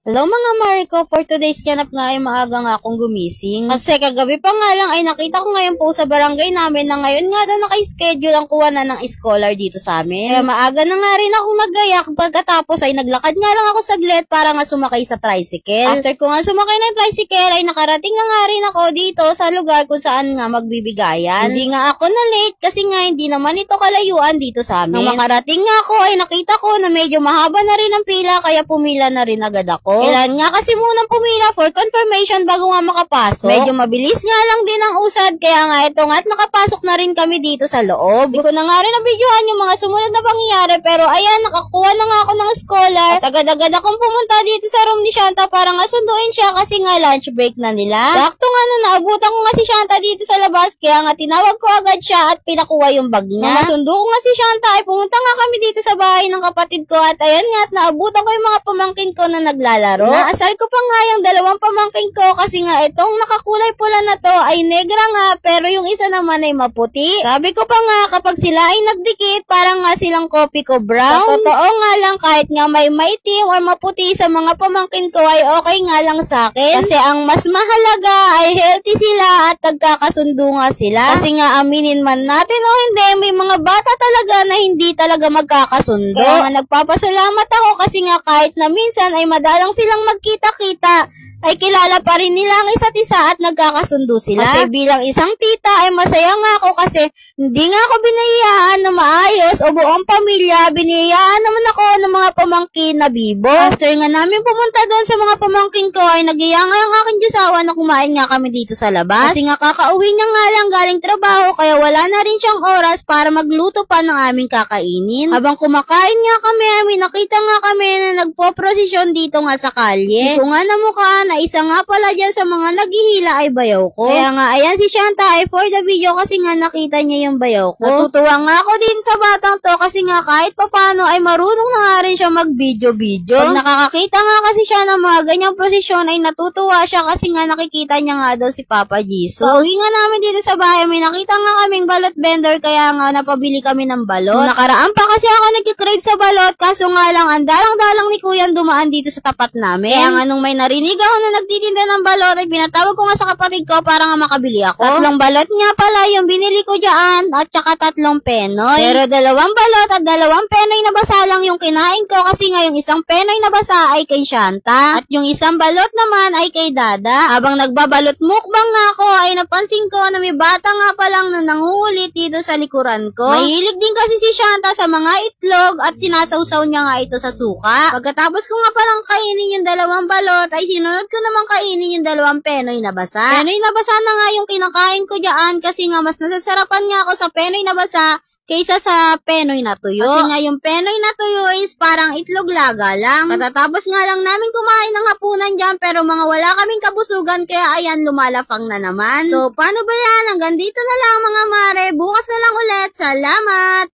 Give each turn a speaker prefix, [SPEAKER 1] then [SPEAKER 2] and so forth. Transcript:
[SPEAKER 1] Hello mga Mariko, for today's ganap nga ay maaga nga akong gumising. Kasi kagabi pa nga lang ay nakita ko ngayon po sa barangay namin na ngayon nga daw naka-schedule ang kuha na ng scholar dito sa amin. Kaya maaga na nga rin akong naggayak, pagkatapos ay naglakad nga lang ako saglit para nga sumakay sa tricycle. After ko nga sumakay ng tricycle ay nakarating na nga rin ako dito sa lugar kung saan nga magbibigayan. Hindi nga ako na late kasi nga hindi naman ito kalayuan dito sa amin. Nang makarating nga ako ay nakita ko na medyo mahaba na rin ang pila kaya pumila na rin agad ako. Kailan nga kasi munang pumila for confirmation bago nga makapasok. Medyo mabilis nga lang din ang usad kaya nga ito nga at nakapasok na rin kami dito sa loob. Hindi ko na nga rin nabidyohan yung mga sumunod na pangyayari pero ayan nakakuha na nga ako ng scholar. At agad-agad akong pumunta dito sa room ni Shanta para nga sunduin siya kasi nga lunch break na nila. Sakto nga na naabutan ko nga si Shanta dito sa labas kaya nga tinawag ko agad siya at pinakuha yung bag niya. Nang masundo ko nga si Shanta ay pumunta nga kami dito sa bahay ng kapatid ko at ayan nga at naabutan ko yung mga pamangkin ko na naglalaro. Naasar ko pa nga yung dalawang pamangkin ko kasi nga itong nakakulay pula na to ay negra nga pero yung isa naman ay maputi. Sabi ko pa nga kapag sila ay nagdikit parang nga silang kopi ko brown. Sa totoo nga lang kahit nga may maitim or maputi sa mga pamangkin ko ay okay nga lang sa akin. Kasi ang mas mahalaga ay healthy sila at nagkakasundo nga sila. Kasi nga aminin man natin o hindi may mga bata talaga na hindi talaga magkakasundo. Kaya nga nagpapasalamat ako kasi nga kahit na minsan ay madalang silang magkita-kita, ay kilala pa rin nila ang isa't isa at nagkakasundo sila. Kasi bilang isang tita ay masaya nga ako kasi hindi nga ako binayaan na maayos o buong pamilya, binayaan naman ako ng mga pamangkin na bibo. After nga namin pumunta doon sa mga pamangkin ko ay nagiya nga ang aking Diyosawa na kumain nga kami dito sa labas. Kasi nga kakauwi niya nga lang galing trabaho kaya wala na rin siyang oras para magluto pa ng aming kakainin. Habang kumakain nga kami, may nakita nga kami na nagpo-prosesyon dito nga sa kalye. Hindi ko nga namukhaan na isa nga pala dyan sa mga naghihila ay bayaw ko. Kaya nga ayan si Shanta ay for the video kasi nga nakita niya yung bayaw ko. Natutuwa nga ako dito sa batang to kasi nga kahit papano ay marunong na nga rin siya mag-video-video. Pag nakakakita nga kasi siya ng mga ganyang prosesyon ay natutuwa siya kasi nga nakikita niya nga daw si Papa Jesus. Pauwi nga namin dito sa bahay may nakita nga kaming balot vendor kaya nga napabili kami ng balot. Nakaraan pa kasi ako nagkikrave sa balot kaso nga lang ang dalang-dalang ni Kuya dumaan dito sa tapat namin. Kaya nga nung may narinig ako na nagtitinda ng balot ay pinatawag ko nga sa kapatid ko para nga makabili ako. 3 balot nga pala yung binili ko dyan at saka 3 penoy. Pero 2 balot at 2 penoy na basa lang yung kinain ko kasi nga yung isang penoy na basa ay kay Shanta at yung isang balot naman ay kay Dada. Habang nagbabalot mukbang nga ako ay napansin ko na may bata nga palang na nanguhulit dito sa likuran ko. Mahilig din kasi si Shanta sa mga itlog at sinasawsaw niya nga ito sa suka. Pagkatapos ko nga palang kainin yung 2 balot ay sinunod ko naman kainin yung 2 penoy na basa. Penoy na basa na nga yung kinakain ko dyan kasi nga mas nasasarapan nga ako sa penoy na basa kaysa sa penoy na tuyo. Kasi nga yung penoy na tuyo is parang itlog laga lang. Katatapos nga lang namin kumain ng hapunan dyan pero mga wala kaming kabusugan kaya ayan lumalafang na naman. So paano ba yan? Hanggang dito na lang mga mare. Bukas na lang ulit. Salamat!